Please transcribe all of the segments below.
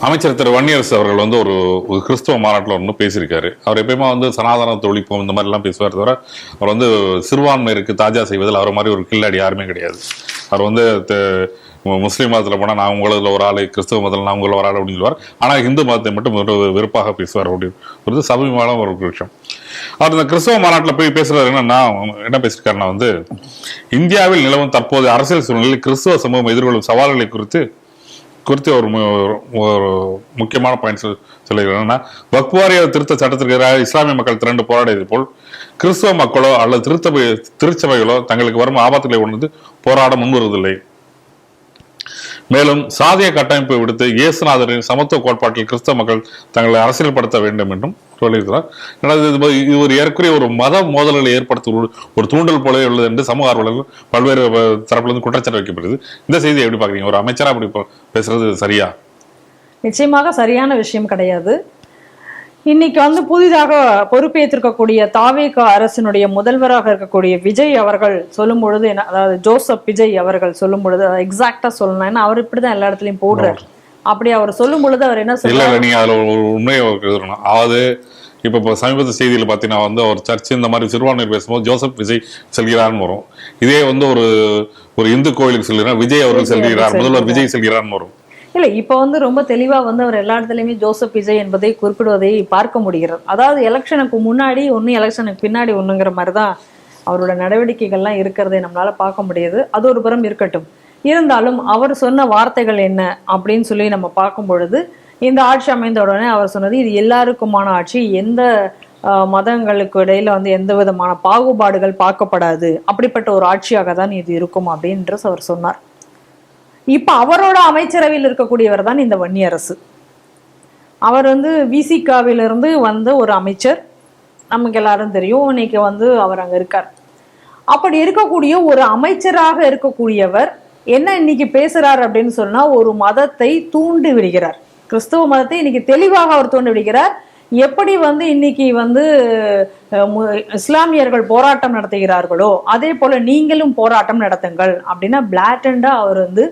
அமைச்சர் திரு வன்னியரசு அவர்கள் வந்து ஒரு கிறிஸ்துவ மாநாட்டில் ஒன்று பேசியிருக்காரு. அவர் எப்பயுமே வந்து சனாதனத்தை ஒழிப்போம் இந்த மாதிரிலாம் பேசுவார் தவிர அவர் வந்து சிறுபான்மையிற்கு தாஜா செய்வதில் அவர் மாதிரி ஒரு கில்லாடி யாருமே கிடையாது. அவர் வந்து முஸ்லீம் மதத்தில் போனால் நான் உங்களில் ஒரு ஆள், கிறிஸ்துவ மதத்தில் நான் உங்களில் ஒரு ஆள் அப்படின்னு சொல்லுவார். ஆனால் இந்து மதத்தை மட்டும் வெறுப்பாக பேசுவார் அப்படின்னு சமீபமான ஒரு விஷயம். அவர் இந்த கிறிஸ்தவ மாநாட்டில் போய் பேசுறாரு. என்ன பேசியிருக்காருன்னா வந்து இந்தியாவில் நிலவும் தற்போதைய அரசியல் சூழ்நிலையில் கிறிஸ்தவ சமூகம் எதிர்கொள்ளும் சவால்களை குறித்து ஒரு முக்கியமான பாயிண்ட் சொல்லியிருக்காங்கன்னா, வக்ஃப் வாரிய திருத்த சட்டத்திற்கு எதிராக இஸ்லாமிய மக்கள் திரண்டு போராடியது போல் கிறிஸ்தவ மக்களோ அல்லது திருச்சபைகளோ தங்களுக்கு வரும் ஆபத்துகளை உணர்ந்து போராட முன்வருவதில்லை. மேலும் சாதிய கட்டமைப்பை விடுத்து இயேசுநாதரின் சமத்துவ கோட்பாட்டில் கிறிஸ்தவ மக்கள் தங்களை அரசியல்படுத்த வேண்டும் என்றும் சொல்லியிருக்கிறார். இது ஒரு ஏற்குறைய ஒரு மத மோதல்களை ஏற்படுத்த ஒரு தூண்டல் போல உள்ளது என்று சமூக ஆர்வலர்கள் பல்வேறு தரப்பிலிருந்து குற்றச்சாட்டு வைக்கப்படுது. இந்த செய்தியை எப்படி பாக்குறீங்க? ஒரு அமைச்சரா அப்படி பேசுறது சரியா? நிச்சயமாக சரியான விஷயம் கிடையாது. இன்னைக்கு வந்து புதிதாக பொறுப்பேற்றிருக்கக்கூடிய தாவேக அரசினுடைய முதல்வராக இருக்கக்கூடிய விஜய் அவர்கள் சொல்லும் பொழுது என்ன, அதாவது ஜோசப் விஜய் அவர்கள் சொல்லும் பொழுது எக்ஸாக்டா சொல்லணும், ஏன்னா அவர் இப்படிதான் எல்லா இடத்துலயும் போடுறாரு. அப்படி அவர் சொல்லும் பொழுது அவர் என்ன சொல்றாரு, நீங்க அதுல ஒரு உண்மையை அதாவது இப்ப சமீபத்து செய்தியில பாத்தீங்கன்னா வந்து ஒரு சர்ச் இந்த மாதிரி சிறுபான்மையர் பேசும்போது ஜோசப் விஜய் செல்கிறார்னு வரும். இதே வந்து ஒரு இந்து கோயிலுக்கு செல்கிறார் விஜய் அவர்கள் செல்கிறார், முதல்வர் விஜய் செல்கிறார்னு வரும். இல்ல இப்ப வந்து ரொம்ப தெளிவா வந்து அவர் எல்லா இடத்துலயுமே ஜோசப் விஜய் என்பதை குறிப்பிடுவதை பார்க்க முடிகிறது. அதாவது எலெக்ஷனுக்கு முன்னாடி ஒண்ணு, எலெக்ஷனுக்கு பின்னாடி ஒண்ணுங்கிற மாதிரிதான் அவரோட நடவடிக்கைகள்லாம் இருக்கிறதை நம்மளால பார்க்க முடியுது. அது ஒரு புறம் இருக்கட்டும், இருந்தாலும் அவர் சொன்ன வார்த்தைகள் என்ன அப்படின்னு சொல்லி நம்ம பார்க்கும் பொழுது, இந்த ஆட்சி அமைந்த உடனே அவர் சொன்னது இது எல்லாருக்குமான ஆட்சி, எந்த மதங்களுக்கு இடையில வந்து எந்த விதமான பாகுபாடுகள் பார்க்கப்படாது, அப்படிப்பட்ட ஒரு ஆட்சியாக தான் இது இருக்கும் அப்படின்ற அவர் சொன்னார். இப்ப அவரோட அமைச்சரவையில் இருக்கக்கூடியவர் தான் இந்த வன்னியரசு. அவர் வந்து விசிகாவிலிருந்து வந்த ஒரு அமைச்சர், நமக்கு எல்லாரும் தெரியும். இன்னைக்கு வந்து அவர் அங்க இருக்கார். அப்படி இருக்கக்கூடிய ஒரு அமைச்சராக இருக்கக்கூடியவர் என்ன இன்னைக்கு பேசுறார் அப்படின்னு சொன்னா, ஒரு மதத்தை தூண்டி விடுகிறார். கிறிஸ்தவ மதத்தை இன்னைக்கு தெளிவாக அவர் தூண்டி விடுகிறார். எப்படி வந்து இன்னைக்கு வந்து இஸ்லாமியர்கள் போராட்டம் நடத்துகிறார்களோ அதே போல நீங்களும் போராட்டம் நடத்துங்கள் அப்படின்னா பிளாட்டண்டா அவர் வந்து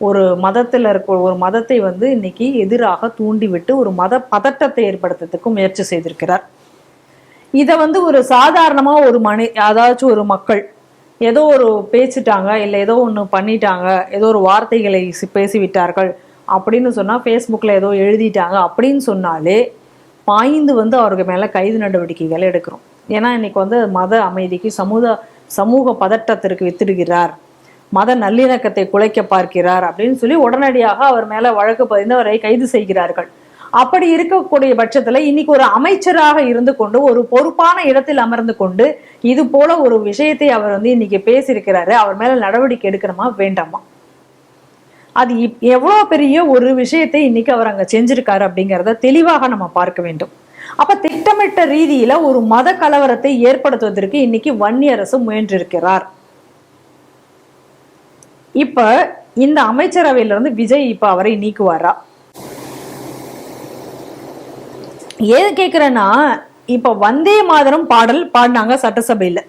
ஒரு மதத்துல இருக்க ஒரு மதத்தை வந்து இன்னைக்கு எதிராக தூண்டிவிட்டு ஒரு மத பதட்டத்தை ஏற்படுத்துறதுக்கு முயற்சி செய்திருக்கிறார். இதை வந்து ஒரு சாதாரணமா ஒரு அதாச்சும் ஒரு மக்கள் ஏதோ ஒரு பேசிட்டாங்க, இல்லை ஏதோ ஒன்று பண்ணிட்டாங்க, ஏதோ ஒரு வார்த்தைகளை பேசிவிட்டார்கள் அப்படின்னு சொன்னா, ஃபேஸ்புக்ல ஏதோ எழுதிட்டாங்க அப்படின்னு சொன்னாலே பாய்ந்து வந்து அவருக்கு மேல கைது நடவடிக்கைகள் எடுக்கிறோம். ஏன்னா இன்னைக்கு வந்து மத அமைதிக்கு சமூக பதட்டத்திற்கு வித்திடுகிறார், மத நல்லிணக்கத்தை குலைக்க பார்க்கிறார் அப்படின்னு சொல்லி உடனடியாக அவர் மேல வழக்கு பதிந்து அவரை கைது செய்கிறார்கள். அப்படி இருக்கக்கூடிய பட்சத்துல இன்னைக்கு ஒரு அமைச்சராக இருந்து கொண்டு ஒரு பொறுப்பான இடத்தில் அமர்ந்து கொண்டு இது போல ஒரு விஷயத்தை அவர் வந்து இன்னைக்கு பேசியிருக்கிறாரு, அவர் மேல நடவடிக்கை எடுக்கணுமா வேண்டாமா? அது எவ்வளவு பெரிய ஒரு விஷயத்தை இன்னைக்கு அவர் அங்க செஞ்சிருக்காரு அப்படிங்கிறத தெளிவாக நம்ம பார்க்க வேண்டும். அப்ப திட்டமிட்ட ரீதியில ஒரு மத கலவரத்தை ஏற்படுத்துவதற்கு இன்னைக்கு வன்னியரசு முயன்றிருக்கிறார். இப்ப இந்த அமைச்சரவையிலிருந்து விஜய் இப்ப அவரை நீக்குவாரா? ஏன் கேக்குறேன்னா, இப்ப வந்தே மாதரம் பாடல் பாடினாங்க சட்டசபையில.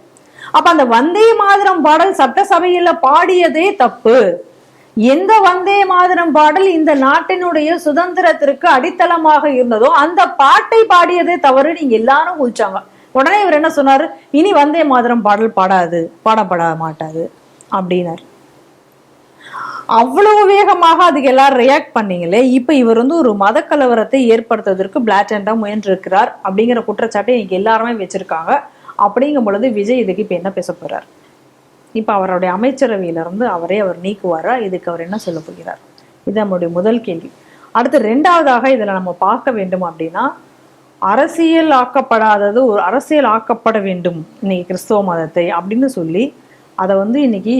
அப்ப அந்த வந்தே மாதரம் பாடல் சட்டசபையில பாடியதே தப்பு. எந்த வந்தே மாதரம் பாடல் இந்த நாட்டினுடைய சுதந்திரத்திற்கு அடித்தளமாக இருந்ததோ அந்த பாட்டை பாடியதே தவறு, நீங்க எல்லாரும் குதிச்சாங்க. உடனே இவர் என்ன சொன்னாரு, இனி வந்தே மாதரம் பாடல் பாடப்பட மாட்டாது அப்படின்னாரு. அவ்வளவு வேகமாக அதுக்கு எல்லாரும் ரியாக்ட் பண்ணீங்களே. இப்ப இவர் வந்து ஒரு மத கலவரத்தை ஏற்படுத்துவதற்கு பிளாட்டண்டா முயன்றிருக்கிறார் அப்படிங்கிற குற்றச்சாட்டை இன்னைக்கு எல்லாருமே வச்சிருக்காங்க. அப்படிங்கும் பொழுது விஜய் இதுக்கு இப்ப என்ன பேச போறார்? இப்ப அவருடைய அமைச்சரவையிலிருந்து அவர் நீக்குவாரா? இதுக்கு அவர் என்ன சொல்ல போகிறார்? இது நம்மளுடைய முதல் கேள்வி. அடுத்து ரெண்டாவதாக இதுல நம்ம பார்க்க வேண்டும் அப்படின்னா, அரசியல் ஆக்கப்பட வேண்டும் இன்னைக்கு கிறிஸ்தவ மதத்தை அப்படின்னு சொல்லி அதை வந்து இன்னைக்கு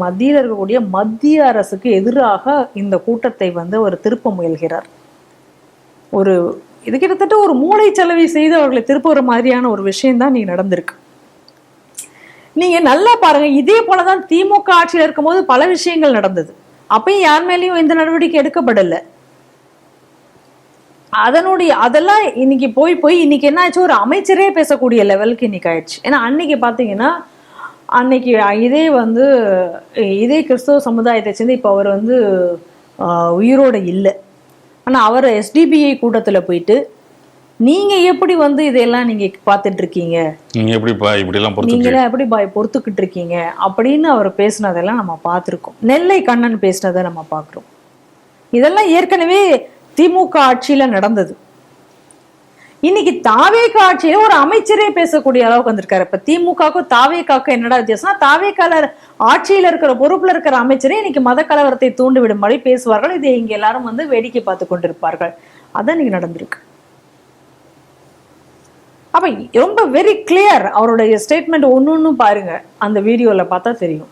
மத்தியில் இருக்கக்கூடிய மத்திய அரசுக்கு எதிராக இந்த கூட்டத்தை வந்து அவர் திருப்ப முயல்கிறார். இது கிட்டத்தட்ட ஒரு மூளை செலவை செய்து அவர்களை திருப்புற மாதிரியான ஒரு விஷயம் தான் நீங்க நடந்திருக்கு. நீங்க நல்லா பாருங்க, இதே போலதான் திமுக ஆட்சியில் இருக்கும்போது பல விஷயங்கள் நடந்தது. அப்பயும் யார் மேலேயும் எந்த நடவடிக்கை எடுக்கப்படல. அதெல்லாம் இன்னைக்கு போய் இன்னைக்கு என்ன ஆச்சு, ஒரு அமைச்சரே பேசக்கூடிய லெவலுக்கு இன்னைக்கு ஆயிடுச்சு. ஏன்னா அன்னைக்கு பாத்தீங்கன்னா, அன்னைக்கு இதே கிறிஸ்தவ சமுதாயத்தை சேர்ந்து இப்ப அவர் வந்து உயிரோட இல்லை. ஆனா அவர் SDBI கூட்டத்துல போயிட்டு நீங்க எப்படி வந்து இதெல்லாம் நீங்க பார்த்துட்டு இருக்கீங்க, நீங்க எப்படிப்பா இப்படி எல்லாம் நீங்களாம் எப்படி பொறுத்துக்கிட்டு இருக்கீங்க அப்படின்னு அவர் பேசினதெல்லாம் நம்ம பார்த்துருக்கோம். நெல்லை கண்ணன் பேசினதை நம்ம பார்க்குறோம். இதெல்லாம் ஏற்கனவே திமுக ஆட்சியில நடந்தது. இன்னைக்கு தாவேக ஆட்சியில ஒரு அமைச்சரே பேசக்கூடிய அளவுக்கு வந்திருக்காரு. இப்ப திமுகவுக்கும் தாவேகாவுக்கும் என்னடா வித்தியாசம்னா, தாவேகால ஆட்சியில இருக்கிற பொறுப்புல இருக்கிற அமைச்சரே இன்னைக்கு மத கலவரத்தை தூண்டி விடும்படி பேசுவார்கள். இதை இங்க எல்லாரும் வந்து வேடிக்கை பார்த்து கொண்டிருப்பார்கள். அதான் இன்னைக்கு நடந்திருக்கு. அப்ப ரொம்ப வெரி கிளியர் அவருடைய ஸ்டேட்மெண்ட். ஒன்னொன்னும் பாருங்க, அந்த வீடியோல பார்த்தா தெரியும்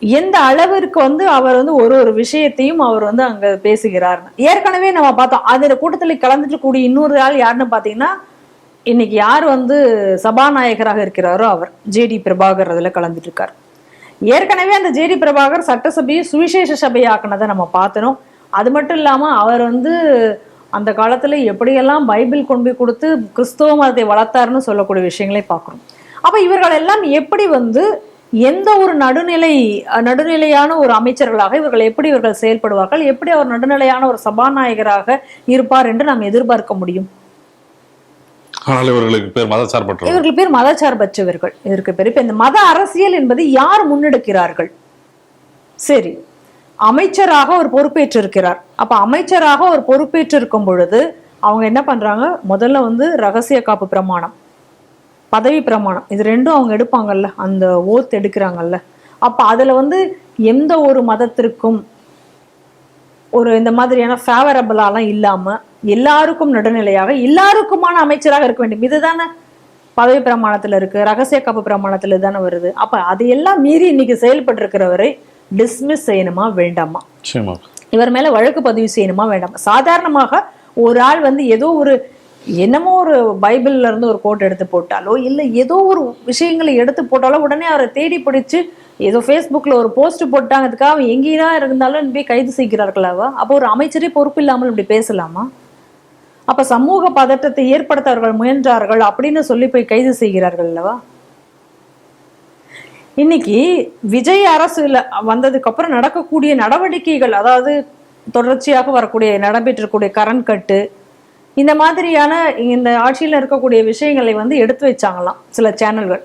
எந்த அளவிற்கு வந்து அவர் வந்து ஒரு விஷயத்தையும் அவர் வந்து அங்க பேசுகிறார். ஏற்கனவே நம்ம பார்த்தோம். அந்த கூட்டத்தில் கலந்துட்டு கூடிய இன்னொரு ஆள் யாருன்னு பாத்தீங்கன்னா, இன்னைக்கு யார் வந்து சபாநாயகராக இருக்கிறாரோ அவர் ஜேடி பிரபாகர் அதுல கலந்துட்டு இருக்கார். ஏற்கனவே அந்த ஜேடி பிரபாகர் சட்டசபையை சுவிசேஷ சபையாக்குனதை நம்ம பார்த்தோம். அது மட்டும் இல்லாம அவர் வந்து அந்த காலத்துல எப்படியெல்லாம் பைபிள் கொண்டு போய் கொடுத்து கிறிஸ்தவ மதத்தை வளர்த்தாருன்னு சொல்லக்கூடிய விஷயங்களை பார்க்கிறோம். அப்ப இவர்கள் எல்லாம் எப்படி வந்து எந்த ஒரு நடுநிலையான ஒரு அமைச்சர்களாக இவர்கள் செயல்படுவார்கள், எப்படி அவர் நடுநிலையான ஒரு சபாநாயகராக இருப்பார் என்று நாம் எதிர்பார்க்க முடியும்? இவர்களுக்கு பேர் மதச்சார்பற்றவர்கள். இதற்கு பேர் இப்ப இந்த மத அரசியல் என்பது யார் முன்னெடுக்கிறார்கள்? சரி, அமைச்சராக ஒரு பொறுப்பேற்று இருக்கிறார். அப்ப அமைச்சராக ஒரு பொறுப்பேற்று இருக்கும் பொழுது அவங்க என்ன பண்றாங்க, முதல்ல வந்து ரகசிய காப்பு பிரமாணம், பதவி பிரமாணம், இது ரெண்டும் அவங்க எடுப்பாங்கல்ல, அந்த ஓத் எடுக்கிறாங்கல்ல. அப்ப அதுல வந்து எந்த ஒரு மதத்திற்கும் ஒரு இந்த மாதிரியான ஃபேவரபிளாலாம் இல்லாம எல்லாருக்கும் நடுநிலையாக எல்லாருக்குமான அமைச்சராக இருக்க வேண்டும். இதுதானே பதவி பிரமாணத்துல இருக்கு, ரகசிய காப்பு பிரமாணத்துல தானே வருது. அப்ப அதையெல்லாம் மீறி இன்னைக்கு செயல்பட்டு இருக்கிறவரை டிஸ்மிஸ் செய்யணுமா வேண்டாமா? இவர் மேல வழக்கு பதிவு செய்யணுமா வேண்டாமா? சாதாரணமாக ஒரு ஆள் வந்து ஏதோ ஒரு என்னமோ ஒரு பைபிள்ல இருந்து ஒரு கோட் எடுத்து போட்டாலோ இல்ல ஏதோ ஒரு விஷயங்களை எடுத்து போட்டாலோ உடனே அவரை தேடி பிடிச்சு ஏதோ ஃபேஸ்புக்ல ஒரு போஸ்ட் போட்டாங்கிறதுக்காக அவன் எங்கேதான் இருந்தாலும் போய் கைது செய்கிறார்களாவா? அப்போ ஒரு அமைச்சரே பொறுப்பு இல்லாமல் இப்படி பேசலாமா? அப்ப சமூக பதட்டத்தை ஏற்படுத்த அவர்கள் முயன்றார்கள் அப்படின்னு சொல்லி போய் கைது செய்கிறார்கள் அல்லவா? இன்னைக்கு விஜய் அரசுல வந்ததுக்கு அப்புறம் நடக்கக்கூடிய நடவடிக்கைகள், அதாவது தொடர்ச்சியாக வரக்கூடிய நடைபெற்றக்கூடிய கரண் கட்டு, இந்த மாதிரியான இந்த ஆட்சியில இருக்கக்கூடிய விஷயங்களை வந்து எடுத்து வச்சாங்களாம் சில சேனல்கள்.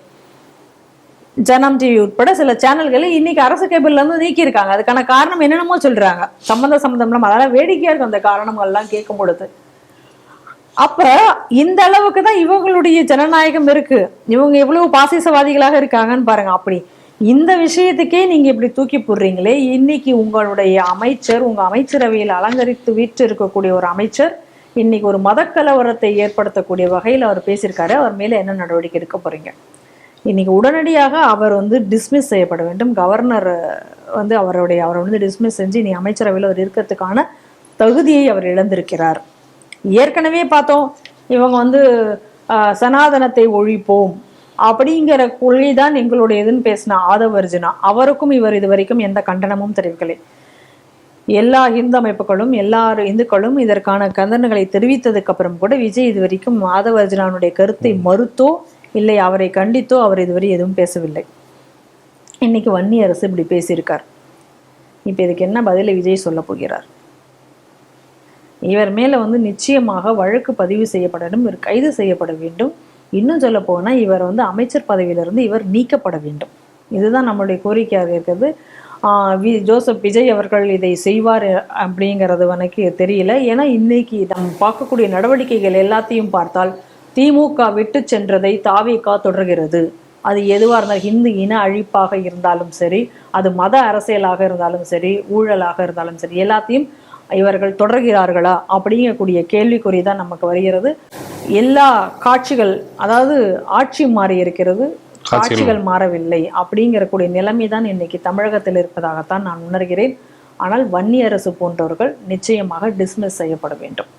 ஜனம் டிவி உட்பட சில சேனல்களை இன்னைக்கு அரசு கேபிள்ல இருந்து நீக்கி இருக்காங்க. அதுக்கான காரணம் என்னென்னமோ சொல்றாங்க, சம்பந்தம் இல்லாம. அதெல்லாம் வேடிக்கையா இருக்கும் அந்த காரணங்கள்லாம் கேட்கும் பொழுது. அப்ப இந்த அளவுக்கு தான் இவங்களுடைய ஜனநாயகம் இருக்கு. இவங்க எவ்வளவு பாசிசவாதிகளாக இருக்காங்கன்னு பாருங்க. அப்படி இந்த விஷயத்துக்கே நீங்க இப்படி தூக்கி போடுறீங்களே, இன்னைக்கு உங்களுடைய அமைச்சர், உங்க அமைச்சரவையில் அலங்கரித்து வீட்டு இருக்கக்கூடிய ஒரு அமைச்சர் இன்னைக்கு ஒரு மதக்கலவரத்தை ஏற்படுத்தக்கூடிய வகையில் அவர் பேசியிருக்காரு. அவர் மேல என்ன நடவடிக்கை எடுக்க போறீங்க? இன்னைக்கு உடனடியாக அவர் வந்து டிஸ்மிஸ் செய்யப்பட வேண்டும். கவர்னர் வந்து அவரை வந்து டிஸ்மிஸ் செஞ்சு நீ அமைச்சரவையில் அவர் இருக்கிறதுக்கான தகுதியை அவர் இழந்திருக்கிறார். ஏற்கனவே பார்த்தோம், இவங்க வந்து சனாதனத்தை ஒழிப்போம் அப்படிங்கிற கொள்கைதான் எங்களுடையதுன்னு பேசின ஆதவ அர்ஜுனா, அவருக்கும் இவர் இது வரைக்கும் எந்த கண்டனமும் தெரிவிக்கலை. எல்லா இந்து அமைப்புகளும் எல்லாரும் இந்துக்களும் இதற்கான கண்டனங்களை தெரிவித்ததுக்கு அப்புறம் கூட விஜய் இது வரைக்கும் ஆதவ அர்ஜுனாவுடைய கருத்தை மறுத்தோ இல்லை அவரை கண்டித்தோ அவர் இதுவரை எதுவும் பேசவில்லை. இன்னைக்கு வன்னிய அரசு இப்படி பேசியிருக்கார். இப்ப இதுக்கு என்ன பதிலை விஜய் சொல்ல போகிறார்? இவர் மேல வந்து நிச்சயமாக வழக்கு பதிவு செய்யப்படணும், இவர் கைது செய்யப்பட வேண்டும். இன்னும் சொல்ல போனா இவர் வந்து அமைச்சர் பதவியிலிருந்து இவர் நீக்கப்பட வேண்டும். இதுதான் நம்மளுடைய கோரிக்கையாக இருக்கிறது. ஜோசப் விஜய் அவர்கள் இதை செய்வார் அப்படிங்கிறது எனக்கு தெரியல. ஏன்னா இன்னைக்கு நம்ம பார்க்கக்கூடிய நடவடிக்கைகள் எல்லாத்தையும் பார்த்தால் திமுக விட்டு சென்றதை தாவேகா தொடர்கிறது. அது எதுவாக இருந்தாலும், இந்து இன அழிப்பாக இருந்தாலும் சரி, அது மத அரசியலாக இருந்தாலும் சரி, ஊழலாக இருந்தாலும் சரி, எல்லாத்தையும் இவர்கள் தொடர்கிறார்களா அப்படிங்கக்கூடிய கேள்விக்குறி தான் நமக்கு வருகிறது. எல்லா காட்சிகள், அதாவது ஆட்சி மாறி இருக்கிறது, காட்சிகள் மாறவில்லை அப்படிங்கக்கூடிய நிலைமை தான் இன்னைக்கு தமிழகத்தில் இருப்பதாகத்தான் நான் உணர்கிறேன். ஆனால் வன்னி அரசு போன்றவர்கள் நிச்சயமாக டிஸ்மிஸ் செய்யப்பட வேண்டும்.